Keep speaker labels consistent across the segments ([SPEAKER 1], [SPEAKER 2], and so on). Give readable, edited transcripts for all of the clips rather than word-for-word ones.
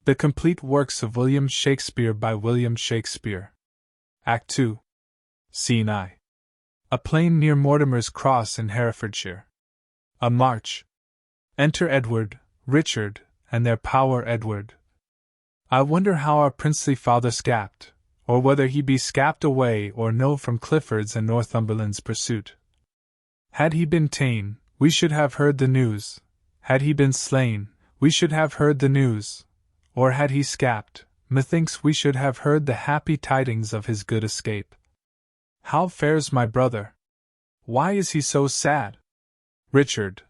[SPEAKER 1] The Complete Works of William Shakespeare by William Shakespeare. Act 2. Scene I. A plain near Mortimer's Cross in Herefordshire. A march. Enter Edward, Richard, and their power Edward. I wonder how our princely father scapt, or whether he be scapt away or no from Clifford's and Northumberland's pursuit. Had he been ta'en, we should have heard the news. Had he been slain, we should have heard the news. Or had he scapt, methinks we should have heard the happy tidings of his good escape. How fares my brother? Why is he so sad? Richard.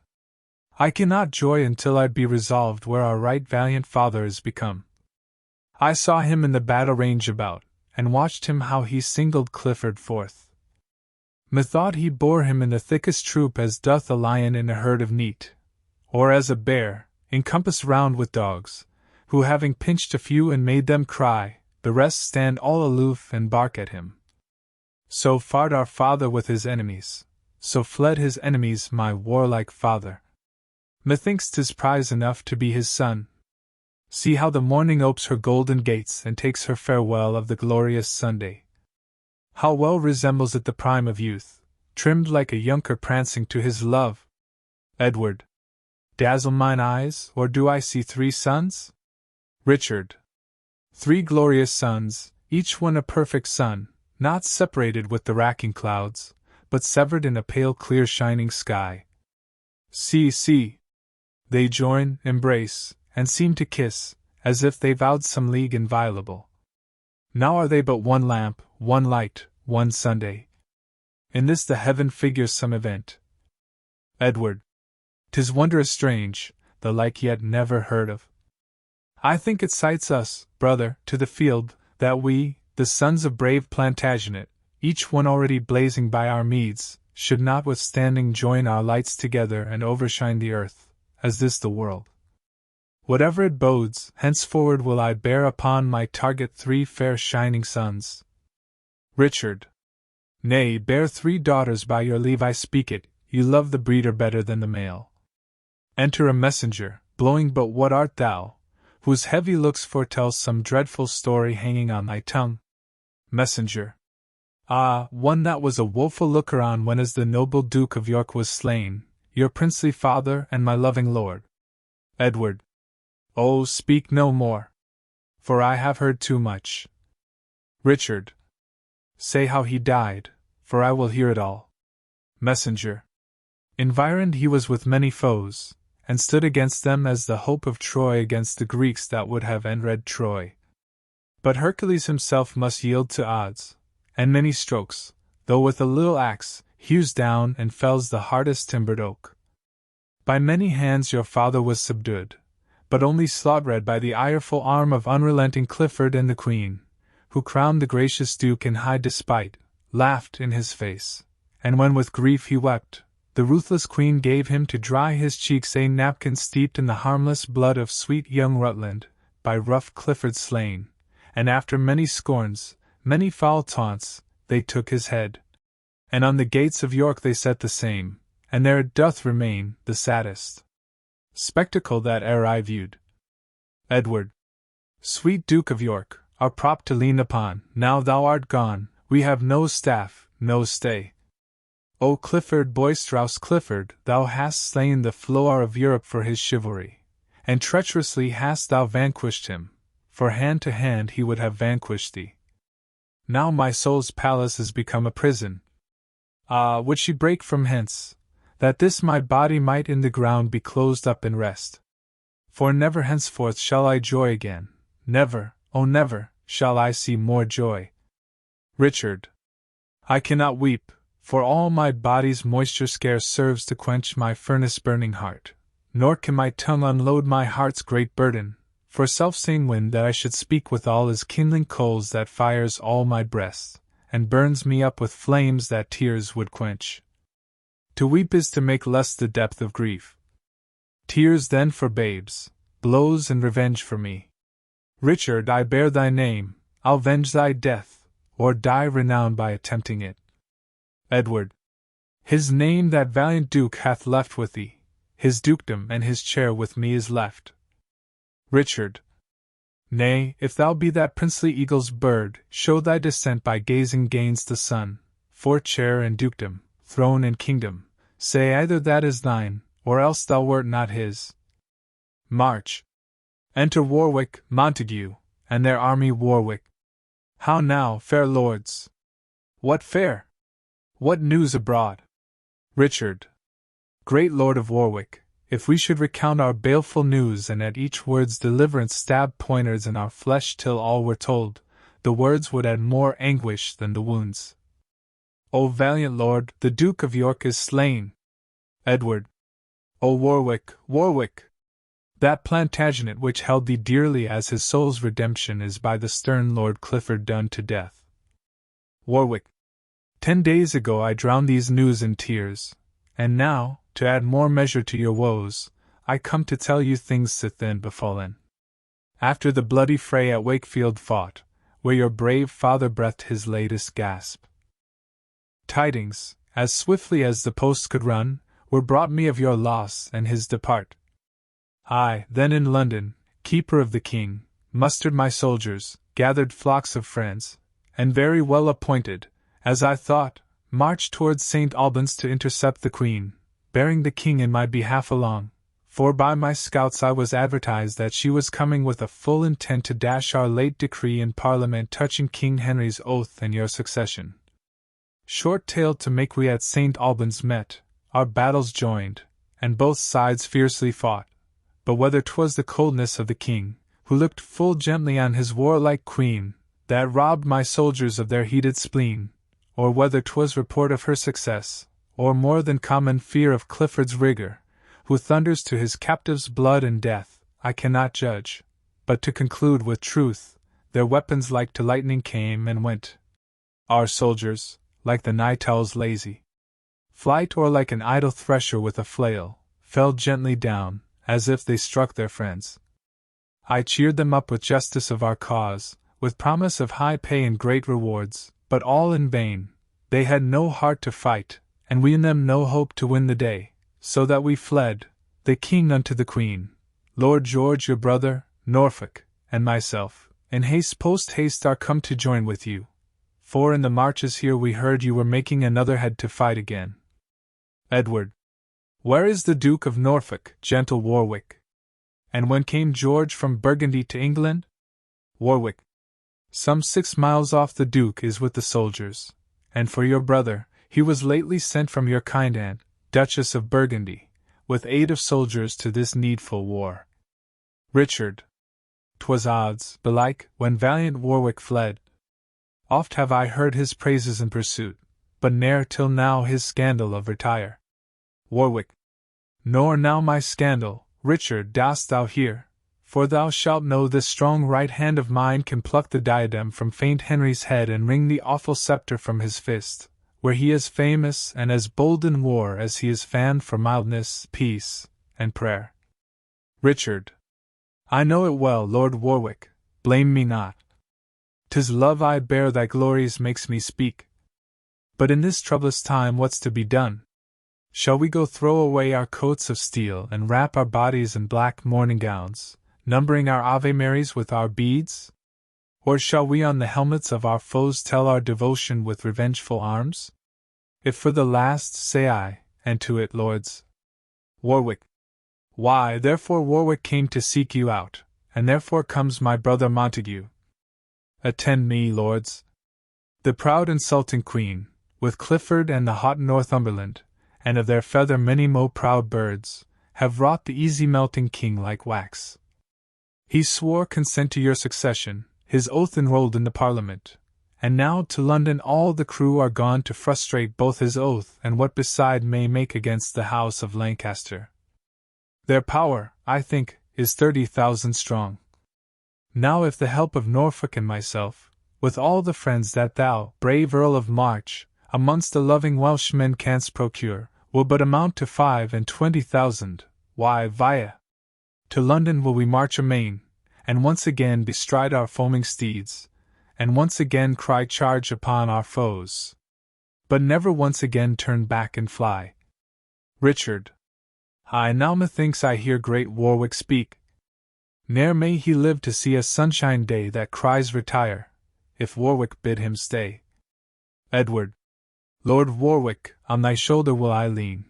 [SPEAKER 1] I cannot joy until I be resolved where our right valiant father is become. I saw him in the battle range about, and watched him how he singled Clifford forth. Methought he bore him in the thickest troop as doth a lion in a herd of neat, or as a bear, encompassed round with dogs, who having pinched a few and made them cry, the rest stand all aloof and bark at him. So fared our father with his enemies, so fled his enemies my warlike father. Methinks 'tis prize enough to be his son. See how the morning opes her golden gates and takes her farewell of the glorious Sunday. How well resembles it the prime of youth, trimmed like a younker prancing to his love. Edward. Dazzle mine eyes, or do I see 3 suns? Richard. 3 glorious suns, each one a perfect sun, not separated with the racking clouds, but severed in a pale clear shining sky. See. They join, embrace, and seem to kiss, as if they vowed some league inviolable. Now are they but one lamp, one light, one Sunday. In this the heaven figures some event. Edward. 'Tis wondrous strange, the like yet never heard of. I think it cites us, brother, to the field, that we, the sons of brave Plantagenet, each one already blazing by our meads, should notwithstanding join our lights together and overshine the earth, as this the world. Whatever it bodes, henceforward will I bear upon my target 3 fair shining sons. Richard. Nay, bear 3 daughters by your leave I speak it, you love the breeder better than the male. Enter a messenger, blowing but what art thou, whose heavy looks foretell some dreadful story hanging on thy tongue? Messenger. Ah, one that was a woeful looker on when as the noble Duke of York was slain, your princely father and my loving lord. Edward. Oh, speak no more, for I have heard too much. Richard. Say how he died, for I will hear it all. Messenger. Environed he was with many foes, and stood against them as the hope of Troy against the Greeks that would have enraged Troy. But Hercules himself must yield to odds, and many strokes, though with a little axe, hews down and fells the hardest timbered oak. By many hands your father was subdued, but only slaughtered by the ireful arm of unrelenting Clifford, and the Queen, who crowned the gracious Duke in high despite, laughed in his face, and when with grief he wept, the ruthless Queen gave him to dry his cheeks a napkin steeped in the harmless blood of sweet young Rutland, by rough Clifford slain, and after many scorns, many foul taunts, they took his head. And on the gates of York they set the same, and there it doth remain, the saddest spectacle that e'er I viewed. Edward. Sweet Duke of York, our prop to lean upon, now thou art gone, we have no staff, no stay. O Clifford, boisterous Clifford, thou hast slain the flower of Europe for his chivalry, and treacherously hast thou vanquished him, for hand to hand he would have vanquished thee. Now my soul's palace is become a prison. Ah, would she break from hence, that this my body might in the ground be closed up in rest. For never henceforth shall I joy again, never, oh never, shall I see more joy. Richard. I cannot weep, for all my body's moisture scarce serves to quench my furnace-burning heart, nor can my tongue unload my heart's great burden, for self-same wind that I should speak withal is kindling coals that fires all my breast, and burns me up with flames that tears would quench. To weep is to make less the depth of grief. Tears then for babes, blows and revenge for me. Richard, I bear thy name, I'll venge thy death, or die renowned by attempting it. Edward. His name that valiant Duke hath left with thee, his dukedom and his chair with me is left. Richard. Nay, if thou be that princely eagle's bird, show thy descent by gazing gainst the sun, for chair and dukedom, throne and kingdom, say either that is thine, or else thou wert not his. March! Enter Warwick, Montague, and their army Warwick. How now, fair lords? What fare? What news abroad? Richard, great lord of Warwick, if we should recount our baleful news and at each word's deliverance stab pointers in our flesh till all were told, the words would add more anguish than the wounds. O valiant lord, the Duke of York is slain! Edward! O Warwick, Warwick! That Plantagenet which held thee dearly as his soul's redemption is by the stern Lord Clifford done to death. Warwick! 10 days ago I drowned these news in tears, and now, to add more measure to your woes, I come to tell you things sith then befallen. After the bloody fray at Wakefield fought, where your brave father breathed his latest gasp, tidings, as swiftly as the post could run, were brought me of your loss and his depart. I, then in London, keeper of the king, mustered my soldiers, gathered flocks of friends, and very well appointed, as I thought, marched towards St. Albans to intercept the Queen, bearing the king in my behalf along, for by my scouts I was advertised that she was coming with a full intent to dash our late decree in Parliament touching King Henry's oath and your succession. Short tale to make, we at St. Albans met, our battles joined, and both sides fiercely fought, but whether 'twas the coldness of the king, who looked full gently on his warlike queen, that robbed my soldiers of their heated spleen, or whether 'twas report of her success, or more than common fear of Clifford's rigour, who thunders to his captives blood and death, I cannot judge, but to conclude with truth, their weapons like to lightning came and went. Our soldiers, like the night owl's lazy flight or like an idle thresher with a flail, fell gently down, as if they struck their friends. I cheered them up with justice of our cause, with promise of high pay and great rewards, but all in vain. They had no heart to fight, and we in them no hope to win the day, so that we fled, the king unto the queen, Lord George your brother, Norfolk, and myself, in haste post haste are come to join with you, for in the marches here we heard you were making another head to fight again. Edward. Where is the Duke of Norfolk, gentle Warwick? And when came George from Burgundy to England? Warwick. Some 6 miles off the Duke is with the soldiers, and for your brother, he was lately sent from your kind aunt, Duchess of Burgundy, with aid of soldiers to this needful war. Richard. 'Twas odds, belike, when valiant Warwick fled. Oft have I heard his praises in pursuit, but ne'er till now his scandal of retire. Warwick. Nor now my scandal, Richard, dost thou hear, for thou shalt know this strong right hand of mine can pluck the diadem from faint Henry's head and wring the awful sceptre from his fist, where he is famous and as bold in war as he is famed for mildness, peace, and prayer. Richard. I know it well, Lord Warwick, blame me not. 'Tis love I bear thy glories makes me speak. But in this troublous time what's to be done? Shall we go throw away our coats of steel and wrap our bodies in black mourning gowns, numbering our Ave Marys with our beads? Or shall we on the helmets of our foes tell our devotion with revengeful arms? If for the last, say I, and to it, lords. Warwick. Why, therefore Warwick came to seek you out, and therefore comes my brother Montague. Attend me, lords. The proud insulting Queen, with Clifford and the hot Northumberland, and of their feather many mo proud birds, have wrought the easy melting king like wax. He swore consent to your succession, his oath enrolled in the Parliament, and now to London all the crew are gone to frustrate both his oath and what beside may make against the house of Lancaster. Their power, I think, is 30,000 strong. Now if the help of Norfolk and myself, with all the friends that thou, brave Earl of March, amongst the loving Welshmen canst procure, will but amount to 25,000, why, via to London will we march amain, and once again bestride our foaming steeds, and once again cry charge upon our foes, but never once again turn back and fly. Richard. Now methinks I hear great Warwick speak. Ne'er may he live to see a sunshine day that cries retire, if Warwick bid him stay. Edward. Lord Warwick, on thy shoulder will I lean,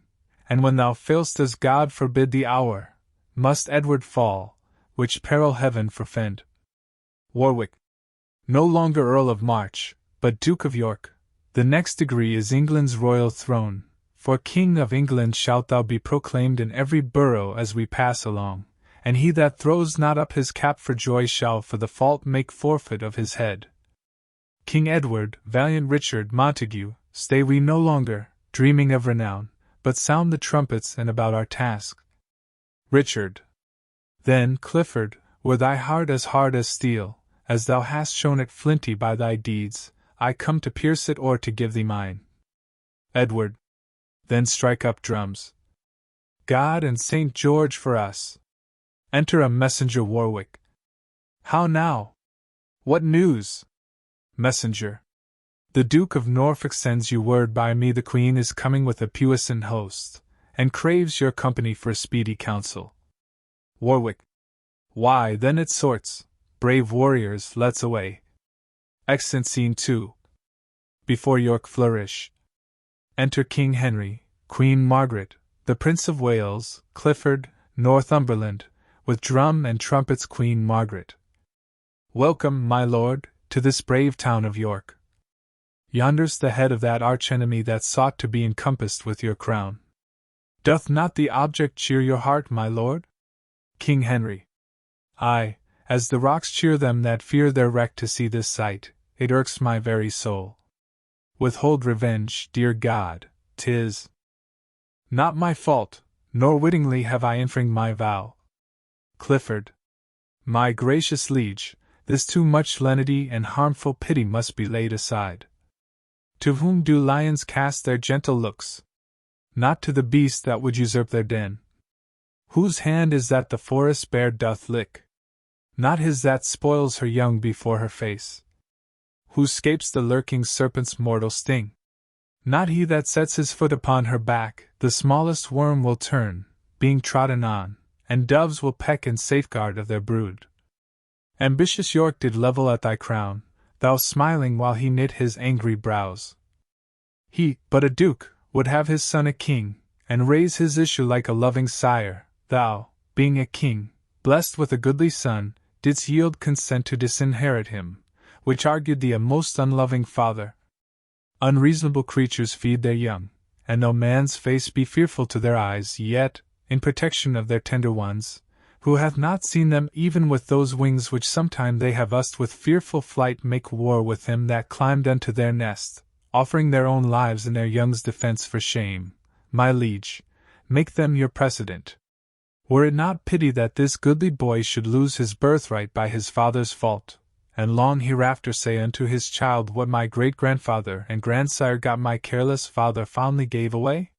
[SPEAKER 1] and when thou fail'st as God forbid the hour, must Edward fall, which peril heaven forfend. Warwick. No longer Earl of March, but Duke of York, the next degree is England's royal throne, for King of England shalt thou be proclaimed in every borough as we pass along, and he that throws not up his cap for joy shall for the fault make forfeit of his head. King Edward, valiant Richard, Montague, stay we no longer, dreaming of renown, but sound the trumpets and about our task. Richard. Then, Clifford, were thy heart as hard as steel, as thou hast shown it flinty by thy deeds, I come to pierce it or to give thee mine. Edward. Then strike up drums. God and St. George for us. Enter a messenger. Warwick. How now? What news? Messenger. The Duke of Norfolk sends you word by me the Queen is coming with a puissant host, and craves your company for a speedy council. Warwick. Why, then it sorts, brave warriors, let's away. Extant Scene 2. Before York flourish. Enter King Henry, Queen Margaret, the Prince of Wales, Clifford, Northumberland, with drum and trumpets. Queen Margaret. Welcome, my lord, to this brave town of York. Yonder's the head of that arch-enemy that sought to be encompassed with your crown. Doth not the object cheer your heart, my lord? King Henry. Aye, as the rocks cheer them that fear their wreck. To see this sight, it irks my very soul. Withhold revenge, dear God, 'tis not my fault, nor wittingly have I infringed my vow. Clifford. My gracious liege, this too much lenity and harmful pity must be laid aside. To whom do lions cast their gentle looks? Not to the beast that would usurp their den. Whose hand is that the forest bear doth lick? Not his that spoils her young before her face. Who scapes the lurking serpent's mortal sting? Not he that sets his foot upon her back. The smallest worm will turn, being trodden on, and doves will peck in safeguard of their brood. Ambitious York did level at thy crown, thou smiling while he knit his angry brows. He, but a duke, would have his son a king, and raise his issue like a loving sire. Thou, being a king, blessed with a goodly son, didst yield consent to disinherit him, which argued thee a most unloving father. Unreasonable creatures feed their young, and though man's face be fearful to their eyes, yet, in protection of their tender ones, who hath not seen them even with those wings which sometime they have used with fearful flight, make war with him that climbed unto their nest, offering their own lives in their young's defense. For shame, my liege, make them your precedent. Were it not pity that this goodly boy should lose his birthright by his father's fault, and long hereafter say unto his child what my great-grandfather and grandsire got, my careless father fondly gave away?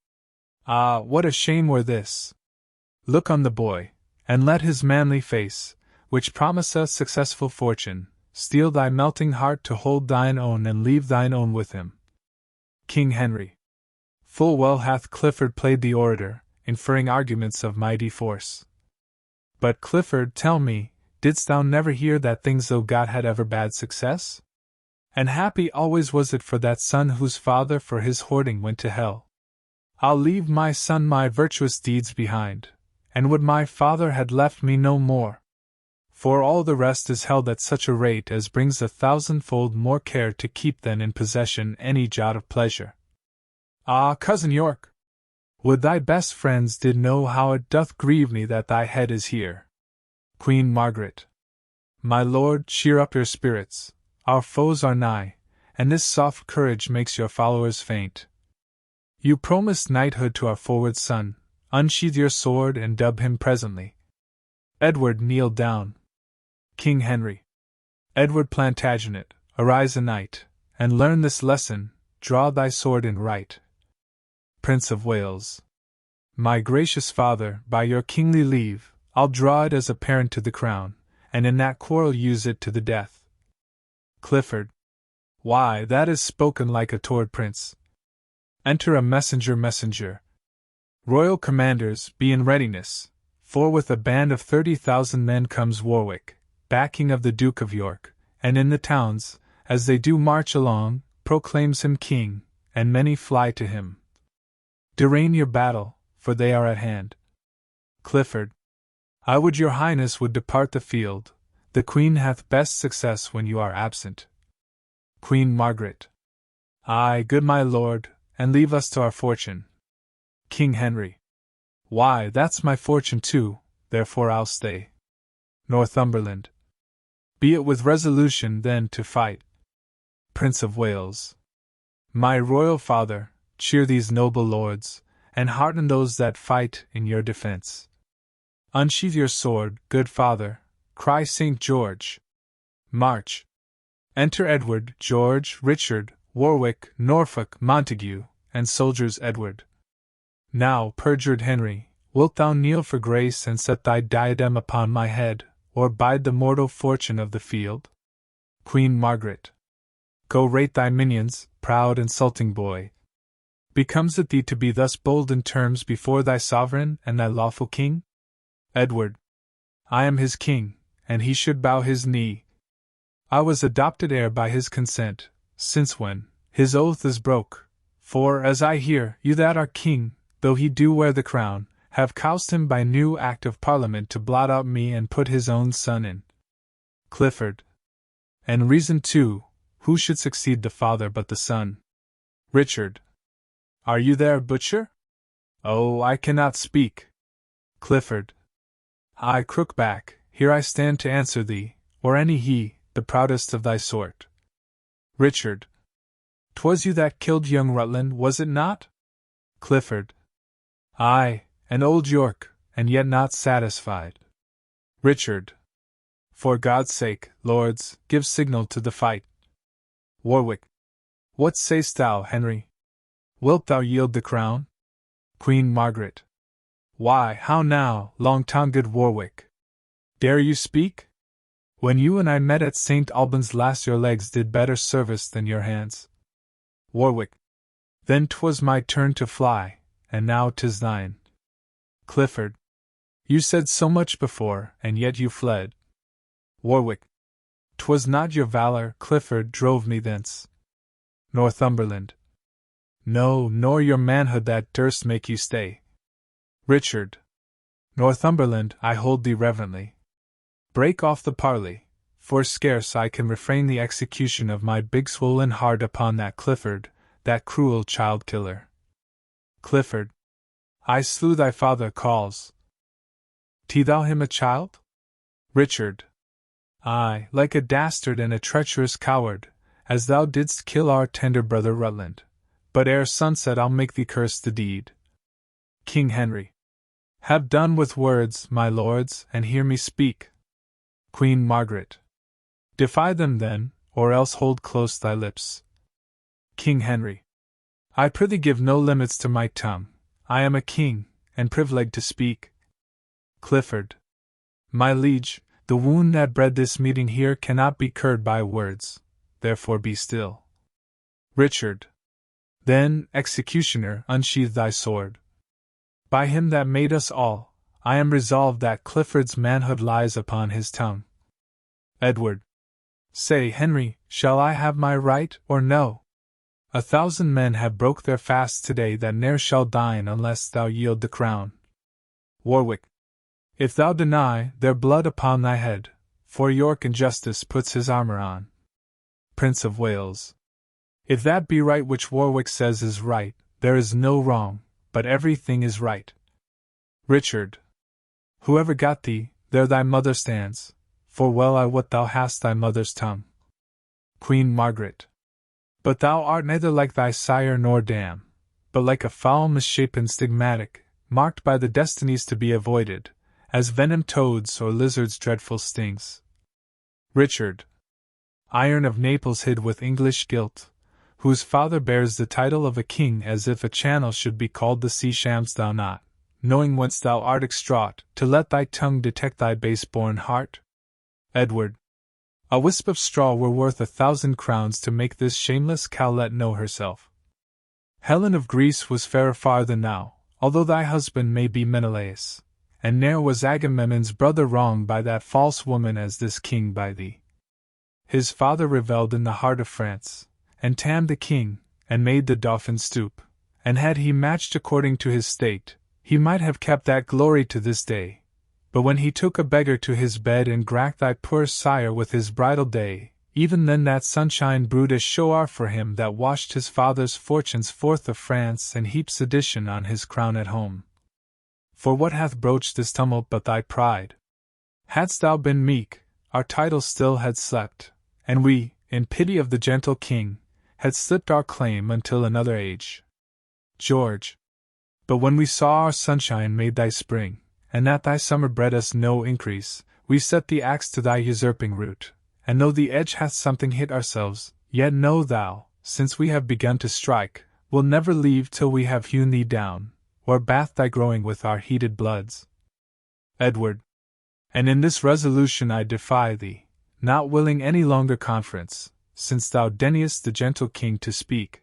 [SPEAKER 1] Ah, what a shame were this! Look on the boy, and let his manly face, which promiseth successful fortune, steel thy melting heart to hold thine own and leave thine own with him. King Henry. Full well hath Clifford played the orator, inferring arguments of mighty force. But Clifford, tell me, didst thou never hear that things though God had ever bad success? And happy always was it for that son whose father for his hoarding went to hell. I'll leave my son my virtuous deeds behind, and would my father had left me no more. For all the rest is held at such a rate as brings 1,000-fold more care to keep than in possession any jot of pleasure. Ah, cousin York! Would thy best friends did know how it doth grieve me that thy head is here. Queen Margaret. My lord, cheer up your spirits, our foes are nigh, and this soft courage makes your followers faint. You promised knighthood to our forward son, unsheathe your sword and dub him presently. Edward kneeled down. King Henry. Edward Plantagenet, arise a knight, and learn this lesson, draw thy sword and right. Prince of Wales. My gracious father, by your kingly leave, I'll draw it as a parent to the crown, and in that quarrel use it to the death. Clifford. Why, that is spoken like a toward prince. Enter a messenger. Royal commanders, be in readiness, For with a band of 30,000 men comes Warwick, backing of the Duke of York, and in the towns, as they do march along, proclaims him king, and many fly to him. Darraign your battle, for they are at hand. Clifford. I would your highness would depart the field, the queen hath best success when you are absent. Queen Margaret. Ay, good my lord, and leave us to our fortune. King Henry. Why, that's my fortune too, therefore I'll stay. Northumberland. Be it with resolution then to fight. Prince of Wales. My royal father, cheer these noble lords, and hearten those that fight in your defence. Unsheathe your sword, good father, cry St. George. March. Enter Edward, George, Richard, Warwick, Norfolk, Montague, and soldiers Edward. Now, perjured Henry, wilt thou kneel for grace and set thy diadem upon my head, or bide the mortal fortune of the field? Queen Margaret. Go rate thy minions, proud insulting boy. Becomes it thee to be thus bold in terms before thy sovereign and thy lawful king? Edward. I am his king, and he should bow his knee. I was adopted heir by his consent, since when his oath is broke, for, as I hear, you that are king, though he do wear the crown, have caused him by new act of Parliament to blot out me and put his own son in. Clifford. And reason too, who should succeed the father but the son? Richard. Are you there, butcher? Oh, I cannot speak. Clifford. I, Crookback, here I stand to answer thee, or any he, the proudest of thy sort. Richard. 'Twas you that killed young Rutland, was it not? Clifford. Ay, and old York, and yet not satisfied. Richard. For God's sake, lords, give signal to the fight. Warwick. What sayst thou, Henry? Wilt thou yield the crown? Queen Margaret. Why, how now, long-tongued Warwick? Dare you speak? When you and I met at St. Albans last, your legs did better service than your hands. Warwick. Then 'twas my turn to fly, and now 'tis thine. Clifford. You said so much before, and yet you fled. Warwick. 'Twas not your valor, Clifford, drove me thence. Northumberland. No, nor your manhood that durst make you stay. Richard. Northumberland, I hold thee reverently. Break off the parley, for scarce I can refrain the execution of my big swollen heart upon that Clifford, that cruel child-killer. Clifford. I slew thy father, calls thou him a child? Richard. Ay, like a dastard and a treacherous coward, as thou didst kill our tender brother Rutland. But ere sunset I'll make thee curse the deed. King Henry. Have done with words, my lords, and hear me speak. Queen Margaret. Defy them then, or else hold close thy lips. King Henry. I prithee give no limits to my tongue. I am a king, and privileged to speak. Clifford. My liege, the wound that bred this meeting here cannot be cured by words, therefore be still. Richard. Then, executioner, unsheathe thy sword. By him that made us all, I am resolved that Clifford's manhood lies upon his tongue. Edward. Say, Henry, shall I have my right, or no? 1,000 men have broke their fasts today that ne'er shall dine unless thou yield the crown. Warwick. If thou deny, their blood upon thy head, for York in justice puts his armour on. Prince of Wales. If that be right which Warwick says is right, there is no wrong, but everything is right. Richard. Whoever got thee, there thy mother stands, for well I wot thou hast thy mother's tongue. Queen Margaret. But thou art neither like thy sire nor dam, but like a foul misshapen stigmatic, marked by the destinies to be avoided, as venom toads or lizards' dreadful stings. Richard. Iron of Naples hid with English guilt, whose father bears the title of a king, as if a channel should be called the sea, sham'st thou not, knowing whence thou art extraught, to let thy tongue detect thy base-born heart? Edward. A wisp of straw were worth 1,000 crowns to make this shameless cowlet know herself. Helen of Greece was fairer far than thou, although thy husband may be Menelaus, and ne'er was Agamemnon's brother wronged by that false woman as this king by thee. His father revelled in the heart of France, and tamed the king, and made the dauphin stoop, and had he matched according to his state, he might have kept that glory to this day. But when he took a beggar to his bed and gracked thy poor sire with his bridal day, even then that sunshine brewed a shower for him that washed his father's fortunes forth of France and heaped sedition on his crown at home. For what hath broached this tumult but thy pride? Hadst thou been meek, our title still had slept, and we, in pity of the gentle king, had slipped our claim until another age. George. But when we saw our sunshine made thy spring, and that thy summer bred us no increase, we set the axe to thy usurping root, and though the edge hath something hit ourselves, yet know thou, since we have begun to strike, we'll never leave till we have hewn thee down, or bathed thy growing with our heated bloods. Edward. And in this resolution I defy thee, not willing any longer conference, since thou deignest the gentle king to speak.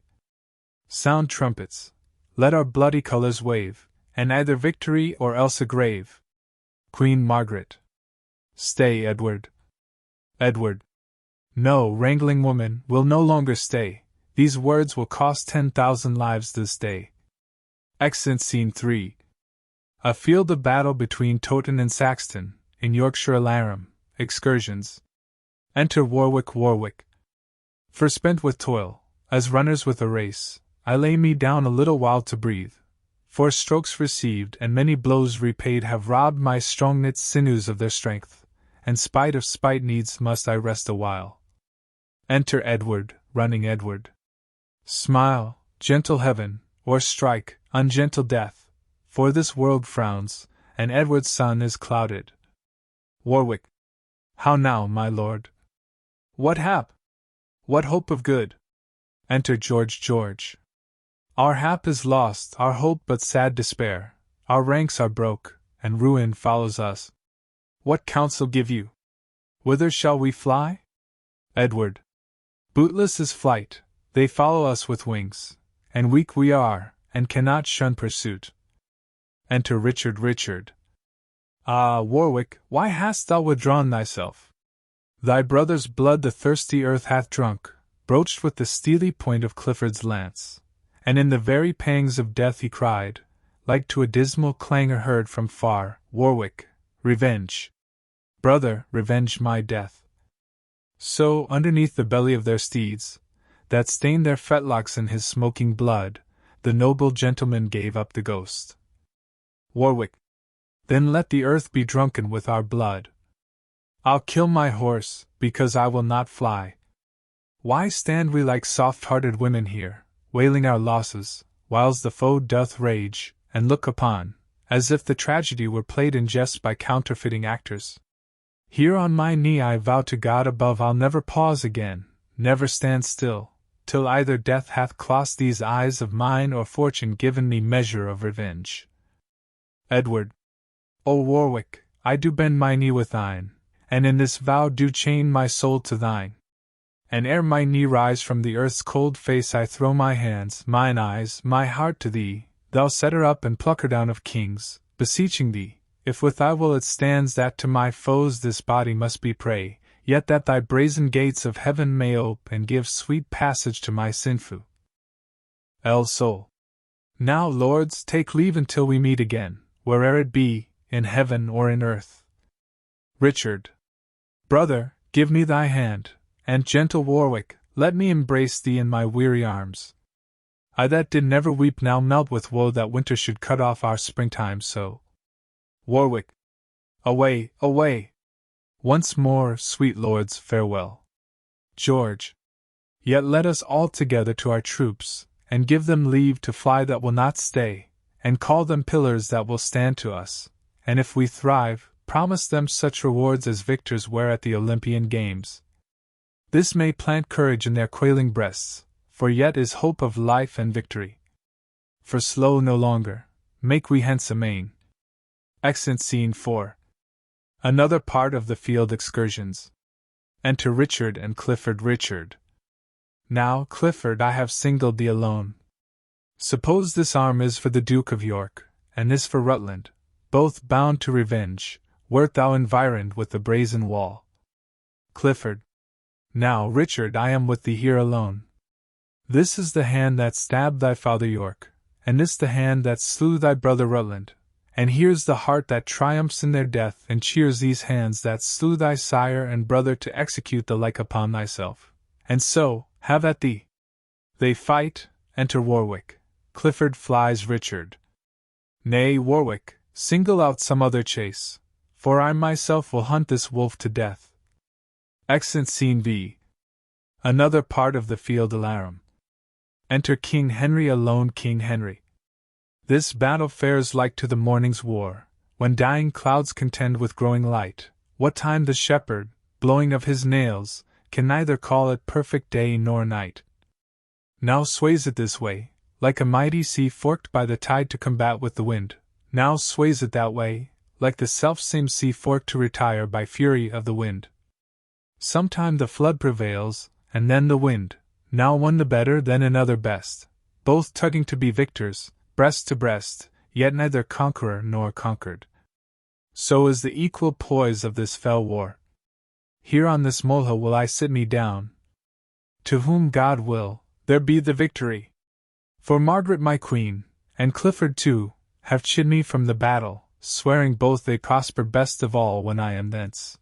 [SPEAKER 1] Sound trumpets, let our bloody colours wave, and either victory or else a grave. Queen Margaret. Stay, Edward. Edward. No, wrangling woman, will no longer stay, these words will cost 10,000 lives this day. Exeunt Scene 3. A field of battle between Towton and Saxton, in Yorkshire alarum, excursions. Enter Warwick. For spent with toil, as runners with a race, I lay me down a little while to breathe. 4 strokes received and many blows repaid have robbed my strong-knit sinews of their strength, and spite of spite needs must I rest a while. Enter Edward, running Edward. Smile, gentle heaven, or strike, ungentle death, for this world frowns, and Edward's sun is clouded. Warwick. How now, my lord? What hap? What hope of good? Enter George. Our hap is lost, our hope but sad despair, our ranks are broke, and ruin follows us. What counsel give you? Whither shall we fly? Edward. Bootless is flight, they follow us with wings, and weak we are, and cannot shun pursuit. Enter Richard. Ah, Warwick, why hast thou withdrawn thyself? Thy brother's blood the thirsty earth hath drunk, broached with the steely point of Clifford's lance, and in the very pangs of death he cried, like to a dismal clangor heard from far, Warwick, revenge! Brother, revenge my death! So, underneath the belly of their steeds, that stained their fetlocks in his smoking blood, the noble gentleman gave up the ghost. Warwick. Then let the earth be drunken with our blood. I'll kill my horse, because I will not fly. Why stand we like soft-hearted women here, wailing our losses, whiles the foe doth rage, and look upon, as if the tragedy were played in jest by counterfeiting actors? Here on my knee I vow to God above I'll never pause again, never stand still, till either death hath clost these eyes of mine or fortune given me measure of revenge. Edward. O Warwick, I do bend my knee with thine, and in this vow do chain my soul to thine. And ere my knee rise from the earth's cold face I throw my hands, mine eyes, my heart to thee, thou set her up and pluck her down of kings, beseeching thee, if with thy will it stands that to my foes this body must be prey, yet that thy brazen gates of heaven may ope and give sweet passage to my sinfu. El Sol. Now, lords, take leave until we meet again, where'er it be, in heaven or in earth. Richard. Brother, give me thy hand, and gentle Warwick, let me embrace thee in my weary arms. I that did never weep now melt with woe that winter should cut off our springtime so. Warwick. Away, away! Once more, sweet lords, farewell. George. Yet let us all together to our troops, and give them leave to fly that will not stay, and call them pillars that will stand to us, and if we thrive, promise them such rewards as victors wear at the Olympian games. This may plant courage in their quailing breasts, for yet is hope of life and victory. For slow no longer, make we hence amain. Exeunt Scene 4. Another part of the field excursions. Enter Richard and Clifford. Richard. Now, Clifford, I have singled thee alone. Suppose this arm is for the Duke of York, and this for Rutland. both bound to revenge, wert thou environed with the brazen wall. Clifford. Now, Richard, I am with thee here alone. This is the hand that stabbed thy father York, and this the hand that slew thy brother Rutland, and here's the heart that triumphs in their death and cheers these hands that slew thy sire and brother to execute the like upon thyself. And so, have at thee. They fight, enter Warwick. Clifford flies Richard. Nay, Warwick, single out some other chase, for I myself will hunt this wolf to death. Exeunt Scene B. Another part of the field alarum. Enter King Henry alone. King Henry. This battle fares like to the morning's war, when dying clouds contend with growing light, what time the shepherd, blowing of his nails, can neither call it perfect day nor night. Now sways it this way, like a mighty sea forked by the tide to combat with the wind, now sways it that way, like the self-same sea forked to retire by fury of the wind. Sometime the flood prevails, and then the wind, now one the better then another best, both tugging to be victors, breast to breast, yet neither conqueror nor conquered. So is the equal poise of this fell war. Here on this molehill will I sit me down. To whom God will, there be the victory. For Margaret my queen, and Clifford too, have chid me from the battle, swearing both they prosper best of all when I am thence.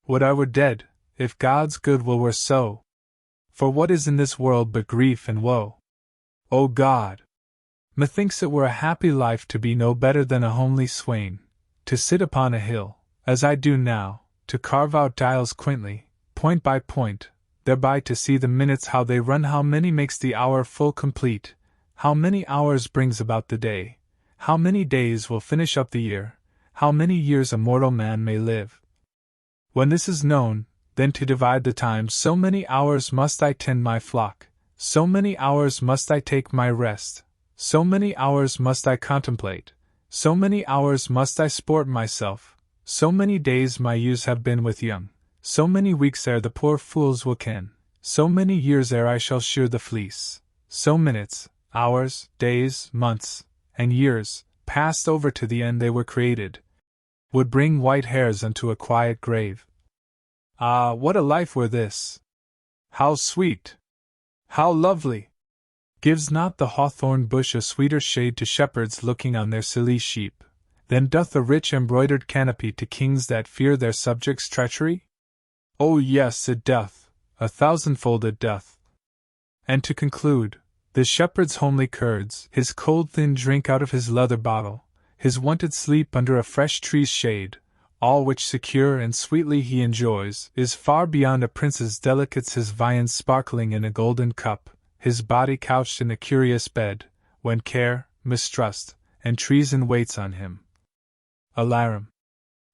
[SPEAKER 1] Would I were dead, if God's good will were so. For what is in this world but grief and woe? O God! Methinks it were a happy life to be no better than a homely swain, to sit upon a hill, as I do now, to carve out dials quaintly, point by point, thereby to see the minutes how they run, how many makes the hour full complete, how many hours brings about the day, how many days will finish up the year, how many years a mortal man may live. When this is known, then to divide the time, so many hours must I tend my flock, so many hours must I take my rest, so many hours must I contemplate, so many hours must I sport myself, so many days my ewes have been with young, so many weeks ere the poor fools will ken, so many years ere I shall shear the fleece, so minutes, hours, days, months, and years, passed over to the end they were created, would bring white hairs unto a quiet grave. Ah, what a life were this! How sweet! How lovely! Gives not the hawthorn bush a sweeter shade to shepherds looking on their silly sheep, than doth a rich embroidered canopy to kings that fear their subjects' treachery? Oh yes, it doth, a thousandfold it doth. And to conclude, the shepherd's homely curds, his cold thin drink out of his leather bottle, his wonted sleep under a fresh tree's shade, all which secure and sweetly he enjoys, is far beyond a prince's delicates, his viands sparkling in a golden cup, his body couched in a curious bed, when care, mistrust, and treason waits on him. Alarum.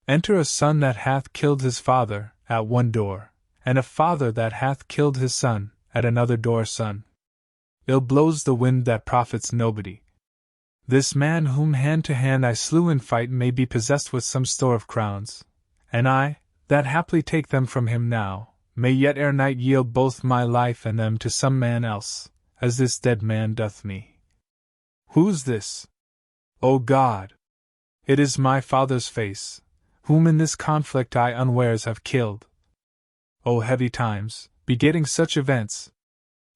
[SPEAKER 1] Enter a son that hath killed his father, at one door, and a father that hath killed his son, at another door. Son. Ill blows the wind that profits nobody. This man whom hand to hand I slew in fight may be possessed with some store of crowns, and I, that haply take them from him now, may yet ere night yield both my life and them to some man else, as this dead man doth me. Who's this? O God! It is my father's face, whom in this conflict I unawares have killed. O heavy times, begetting such events!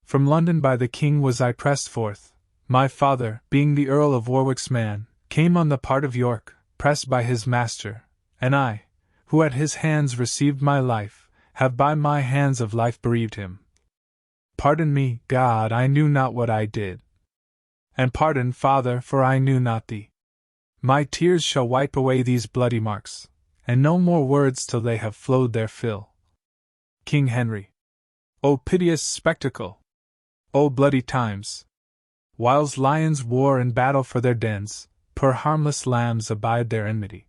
[SPEAKER 1] From London by the king was I pressed forth. My father, being the Earl of Warwick's man, came on the part of York, pressed by his master, and I, who at his hands received my life, have by my hands of life bereaved him. Pardon me, God, I knew not what I did. And pardon, Father, for I knew not thee. My tears shall wipe away these bloody marks, and no more words till they have flowed their fill. King Henry. O piteous spectacle! O bloody times! Whiles lions war and battle for their dens, poor harmless lambs abide their enmity.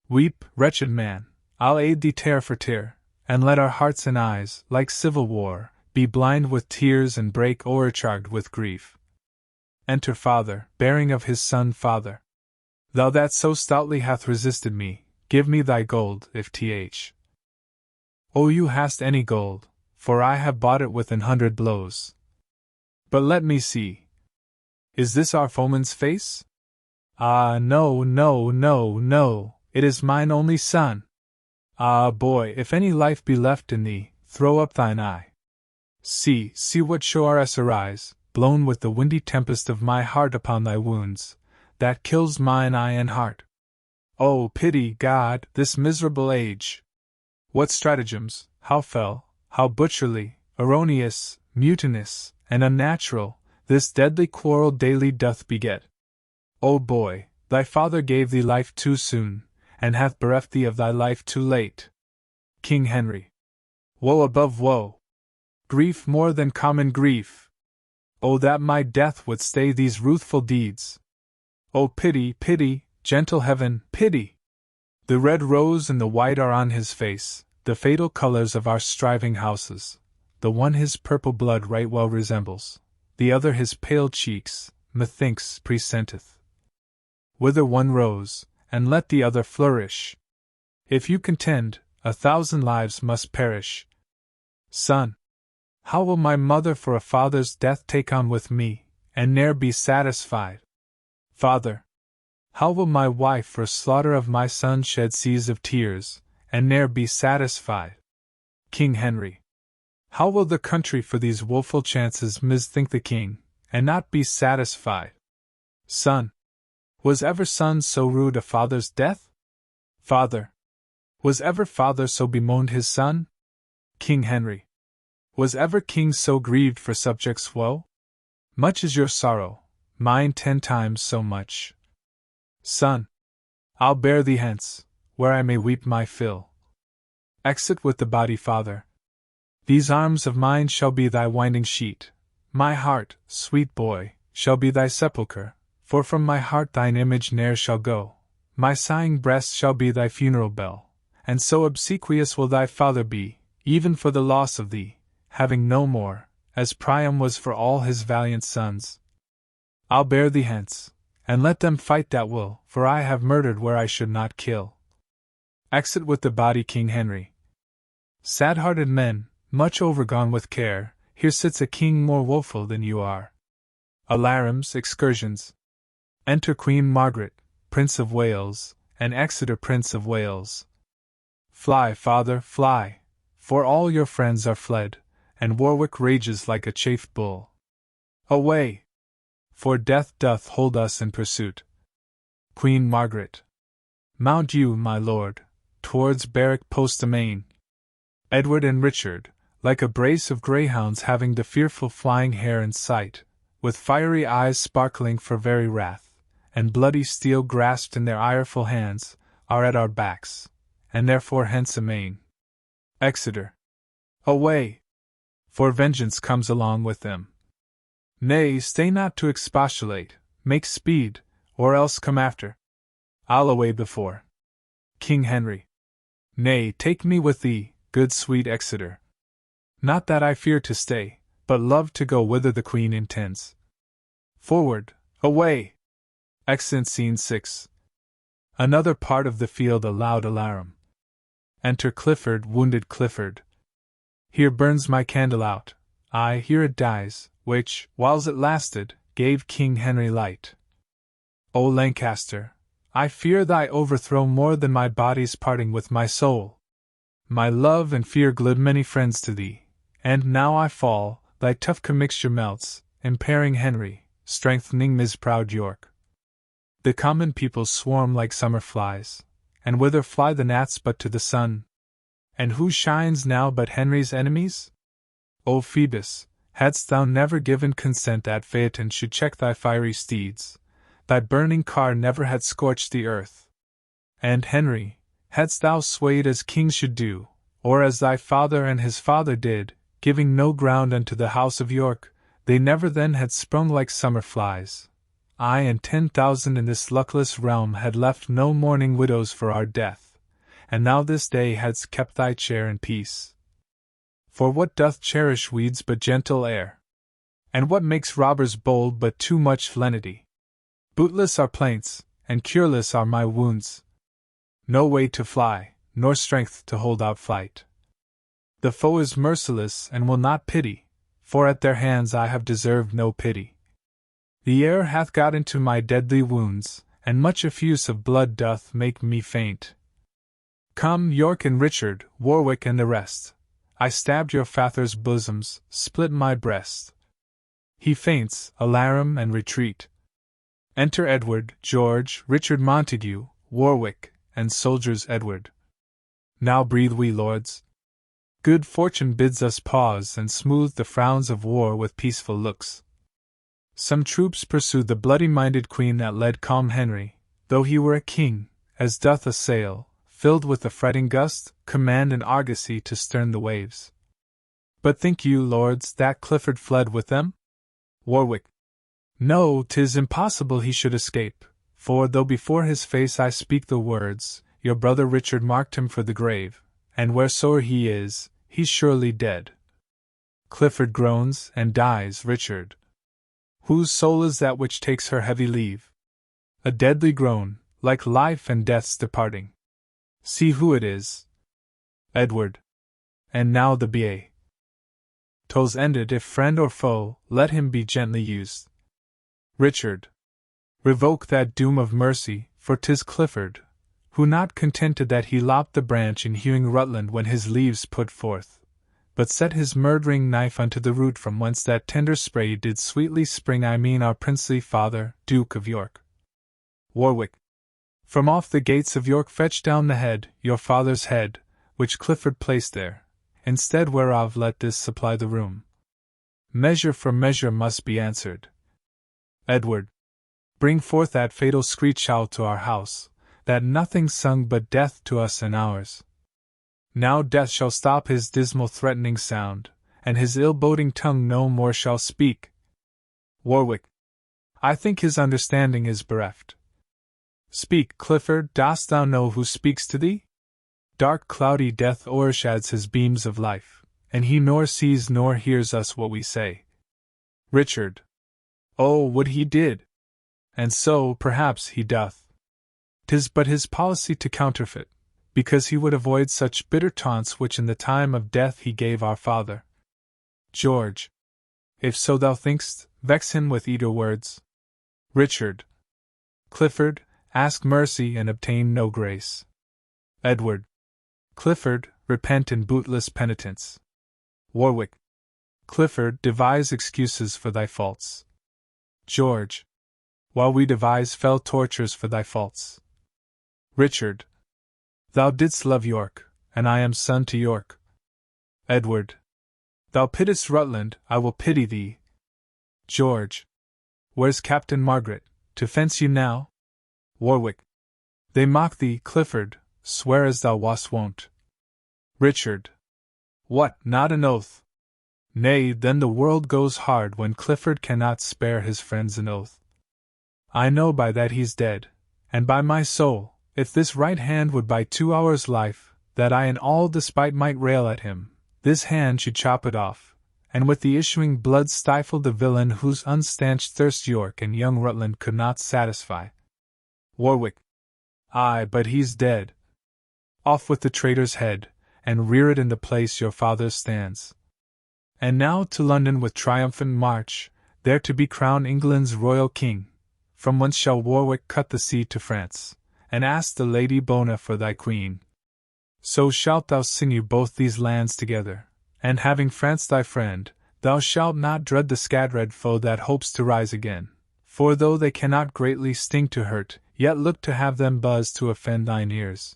[SPEAKER 1] Weep, wretched man, I'll aid thee tear for tear, and let our hearts and eyes, like civil war, be blind with tears and break o'ercharged with grief. Enter father, bearing of his son. Father, thou that so stoutly hath resisted me, give me thy gold, if th. O you hast any gold, for I have bought it with 100 blows. But let me see. Is this our foeman's face? Ah, no, no, no, no, it is mine only son. Ah, boy, if any life be left in thee, throw up thine eye. See, see what shores arise, blown with the windy tempest of my heart upon thy wounds, that kills mine eye and heart. Oh, pity, God, this miserable age! What stratagems, how fell, how butcherly, erroneous, mutinous, and unnatural, this deadly quarrel daily doth beget. O boy, thy father gave thee life too soon, and hath bereft thee of thy life too late. King Henry. Woe above woe! Grief more than common grief! O that my death would stay these ruthful deeds! O pity, pity, gentle heaven, pity! The red rose and the white are on his face, the fatal colors of our striving houses. The one his purple blood right well resembles, the other his pale cheeks, methinks, presenteth. Wither one rose, and let the other flourish. If you contend, 1,000 lives must perish. Son! How will my mother for a father's death take on with me, and ne'er be satisfied? Father! How will my wife for slaughter of my son shed seas of tears, and ne'er be satisfied? King Henry. How will the country for these woeful chances misthink the king, and not be satisfied? Son! Was ever son so rued a father's death? Father! Was ever father so bemoaned his son? King Henry. Was ever king so grieved for subjects' woe? Much is your sorrow, mine 10 times so much. Son! I'll bear thee hence, where I may weep my fill. Exit with the body, father. These arms of mine shall be thy winding sheet. My heart, sweet boy, shall be thy sepulchre, for from my heart thine image ne'er shall go. My sighing breast shall be thy funeral bell, and so obsequious will thy father be, even for the loss of thee, having no more, as Priam was for all his valiant sons. I'll bear thee hence, and let them fight that will, for I have murdered where I should not kill. Exit with the body, King Henry. Sad-hearted men, much overgone with care, here sits a king more woeful than you are. Alarums, excursions. Enter Queen Margaret, Prince of Wales, and Exeter, Prince of Wales. Fly, father, fly, for all your friends are fled, and Warwick rages like a chafed bull. Away! For death doth hold us in pursuit. Queen Margaret. Mount you, my lord, towards Berwick post amain. Edward and Richard, like a brace of greyhounds having the fearful flying hare in sight, with fiery eyes sparkling for very wrath, and bloody steel grasped in their ireful hands, are at our backs, and therefore hence amain. Exeter. Away! For vengeance comes along with them. Nay, stay not to expostulate, make speed, or else come after. I'll away before. King Henry. Nay, take me with thee, good sweet Exeter. Not that I fear to stay, but love to go whither the Queen intends. Forward, away! Exit Scene 6. Another part of the field, a loud alarum. Enter Clifford, wounded Clifford. Here burns my candle out, aye, here it dies, which, whiles it lasted, gave King Henry light. O Lancaster, I fear thy overthrow more than my body's parting with my soul. My love and fear glued many friends to thee, and now I fall, thy tough commixture melts, impairing Henry, strengthening Miss proud York. The common people swarm like summer flies, and whither fly the gnats but to the sun? And who shines now but Henry's enemies? O Phoebus, hadst thou never given consent that Phaeton should check thy fiery steeds, thy burning car never had scorched the earth. And Henry, hadst thou swayed as kings should do, or as thy father and his father did, giving no ground unto the house of York, they never then had sprung like summer flies. I and 10,000 in this luckless realm had left no mourning widows for our death, and thou this day hadst kept thy chair in peace. For what doth cherish weeds but gentle air? And what makes robbers bold but too much lenity? Bootless are plaints, and cureless are my wounds. No way to fly, nor strength to hold out flight. The foe is merciless and will not pity, for at their hands I have deserved no pity. The air hath got into my deadly wounds, and much effuse of blood doth make me faint. Come, York and Richard, Warwick and the rest, I stabbed your father's bosoms, split my breast. He faints, alarum and retreat. Enter Edward, George, Richard Montague, Warwick, and soldiers Edward. Now breathe we, lords. Good fortune bids us pause and smooth the frowns of war with peaceful looks. Some troops pursued the bloody-minded queen that led calm Henry, though he were a king, as doth a sail, filled with the fretting gust, command and argosy to stern the waves. But think you, lords, that Clifford fled with them? Warwick. No, 'tis impossible he should escape, for though before his face I speak the words, your brother Richard marked him for the grave, and wheresoe'er he is, he's surely dead. Clifford groans, and dies, Richard. Whose soul is that which takes her heavy leave? A deadly groan, like life and death's departing. See who it is. Edward. And now the bier. Toll's ended, if friend or foe, let him be gently used. Richard. Revoke that doom of mercy, for 'tis Clifford, who not contented that he lopped the branch in hewing Rutland when his leaves put forth, but set his murdering knife unto the root from whence that tender spray did sweetly spring, I mean our princely father, Duke of York. Warwick. From off the gates of York fetch down the head, your father's head, which Clifford placed there, instead whereof let this supply the room. Measure for measure must be answered. Edward. Bring forth that fatal screech owl to our house, that nothing sung but death to us and ours. Now death shall stop his dismal threatening sound, and his ill-boding tongue no more shall speak. Warwick. I think his understanding is bereft. Speak, Clifford, dost thou know who speaks to thee? Dark cloudy death o'ershades his beams of life, and he nor sees nor hears us what we say. Richard. Oh, would he did! And so, perhaps, he doth. 'Tis but his policy to counterfeit, because he would avoid such bitter taunts which in the time of death he gave our father. George. If so thou think'st, vex him with eager words. Richard. Clifford, ask mercy and obtain no grace. Edward. Clifford, repent in bootless penitence. Warwick. Clifford, devise excuses for thy faults. George. While we devise fell tortures for thy faults. Richard. Thou didst love York, and I am son to York. Edward. Thou pittest Rutland, I will pity thee. George. Where's Captain Margaret, to fence you now? Warwick. They mock thee, Clifford, swear as thou wast wont. Richard. What, not an oath? Nay, then the world goes hard when Clifford cannot spare his friends an oath. I know by that he's dead, and by my soul, if this right hand would buy 2 hours' life, that I in all despite might rail at him, this hand should chop it off, and with the issuing blood stifle the villain whose unstanched thirst York and young Rutland could not satisfy. Warwick. Aye, but he's dead. Off with the traitor's head, and rear it in the place your father stands. And now to London with triumphant march, there to be crowned England's royal king, from whence shall Warwick cut the sea to France, and ask the Lady Bona for thy queen. So shalt thou sinew both these lands together, and having France thy friend, thou shalt not dread the scattered foe that hopes to rise again, for though they cannot greatly sting to hurt, yet look to have them buzz to offend thine ears.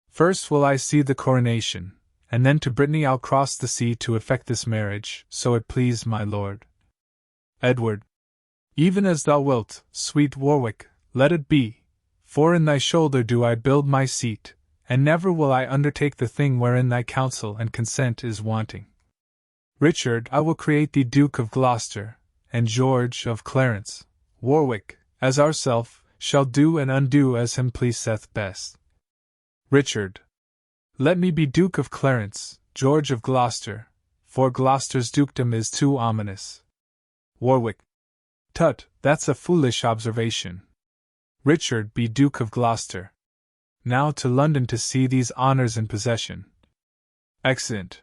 [SPEAKER 1] First will I see the coronation, and then to Brittany I'll cross the sea to effect this marriage, so it please my lord. Edward. Even as thou wilt, sweet Warwick, let it be, for in thy shoulder do I build my seat, and never will I undertake the thing wherein thy counsel and consent is wanting. Richard, I will create thee Duke of Gloucester, and George of Clarence. Warwick, as ourself, shall do and undo as him pleaseth best. Richard. Let me be Duke of Clarence, George of Gloucester, for Gloucester's dukedom is too ominous. Warwick. Tut, that's a foolish observation. Richard be Duke of Gloucester. Now to London to see these honours in possession. Exeunt.